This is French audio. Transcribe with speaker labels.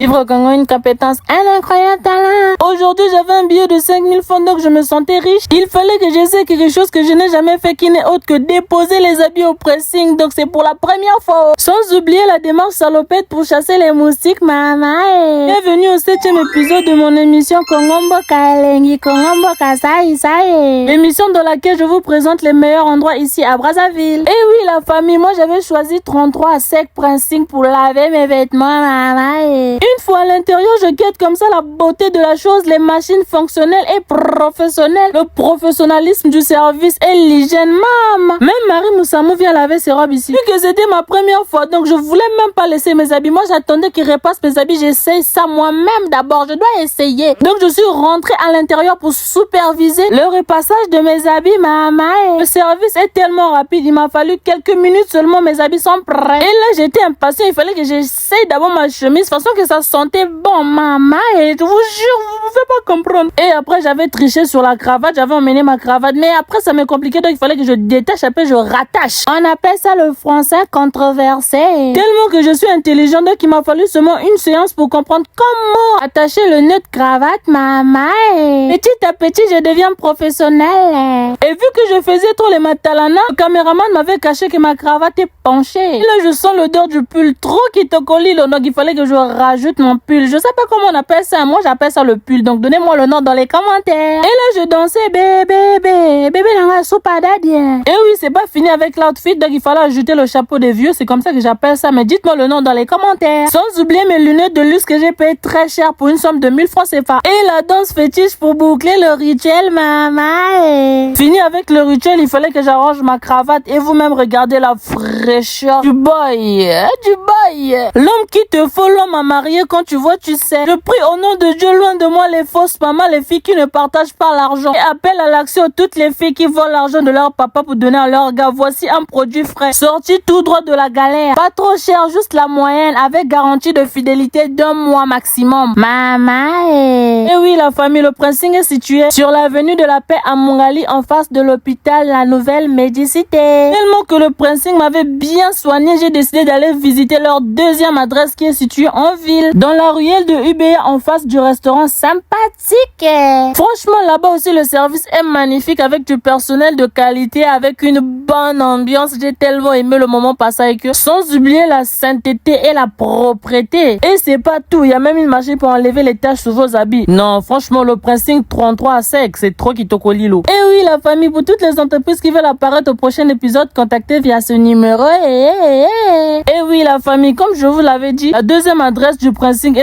Speaker 1: Vivre au Congo, une compétence, un incroyable talent. Aujourd'hui, j'avais un billet de 5000 francs, donc je me sentais riche. Il fallait que j'essaie quelque chose que je n'ai jamais fait, qui n'est autre que déposer les habits au pressing. Donc c'est pour la première fois. Sans oublier la démarche salopette pour chasser les moustiques, maman. Bienvenue au 7e épisode de mon émission Kongombo Kalengi, Kongombo Kasai Sae. L'émission dans laquelle je vous présente les meilleurs endroits ici à Brazzaville. Et oui, la famille, moi j'avais choisi 33 à sec pressing pour laver mes vêtements, maman. Une fois à l'intérieur, je guette comme ça la beauté de la chose, les machines fonctionnelles et professionnelles, le professionnalisme du service et l'hygiène, maman. Même Marie Moussamou vient laver ses robes ici. Vu que c'était ma première fois, donc je voulais même pas laisser mes habits. Moi, j'attendais qu'il repasse mes habits. J'essaye ça moi-même d'abord. Je dois essayer. Donc, je suis rentrée à l'intérieur pour superviser le repassage de mes habits, maman. Le service est tellement rapide. Il m'a fallu quelques minutes seulement. Mes habits sont prêts. Et là, j'étais impatient. Il fallait que j'essaye d'abord ma chemise. De toute façon, que ça sentait bon, maman. Et je vous jure, vous pouvez pas comprendre. Et après, j'avais triché sur la cravate. J'avais emmené ma cravate. Mais après, ça m'est compliqué. Donc, il fallait que je détache. Après, je rattache. On appelle ça le français controversé. Tellement que je suis intelligente. Donc, il m'a fallu seulement une séance pour comprendre comment attacher le nœud de cravate, maman. Petit à petit, je deviens professionnelle. Et vu que je faisais trop les matalana, le caméraman m'avait caché que ma cravate est penchée. Et là, je sens l'odeur du pull trop qui te colle. Donc, il fallait que je rajoute mon pull. Je sais pas comment on appelle ça. Moi, j'appelle ça le pull. Donc, donnez-moi le nom dans les commentaires. Et là, je dansais bébé dans la soupe à daddy. Et oui, c'est pas fini avec l'outfit. Donc, il fallait ajouter le chapeau des vieux. C'est comme ça que j'appelle ça. Mais dites-moi le nom dans les commentaires. Sans oublier mes lunettes de luxe que j'ai payé très cher pour une somme de 1000 francs CFA. Et la danse fétiche pour boucler le rituel, maman. Fini avec le rituel, il fallait que j'arrange ma cravate. Et vous-même, regardez la fraîcheur du boy. L'homme qui te faut, l'homme à marier, quand tu vois, tu sais. Je prie au nom de Dieu, loin de moi les fausses mamans, les filles qui ne partagent pas l'argent. Et appelle à l'action toutes les filles qui volent l'argent de leur papa pour donner à leur gars. Voici un produit frais, sorti tout droit de la galère. Pas trop cher, juste la moyenne, avec garantie de fidélité d'1 mois maximum. Maman. Et oui, la famille, le pressing est situé sur l'avenue de la Paix à Mongali, en face de l'hôpital La Nouvelle Médicité. Tellement que le pressing m'avait bien soigné, j'ai décidé d'aller visiter leur deuxième adresse qui est située en ville, dans la ruelle de UBA, en face du restaurant sympathique. Franchement, là-bas aussi, le service est magnifique, avec du personnel de qualité, avec une bonne ambiance. J'ai tellement aimé le moment passé avec eux, sans oublier la sainteté et la propreté. Et c'est pas tout, il y a même une machine pour enlever les taches sur vos habits. Non, franchement, le pressing 33 à sec, c'est trop Kitokolilo. Et oui, la famille, pour toutes les entreprises qui veulent apparaître au prochain épisode, contactez via ce numéro. Et oui, la famille, comme je vous l'avais dit, la deuxième adresse du pressing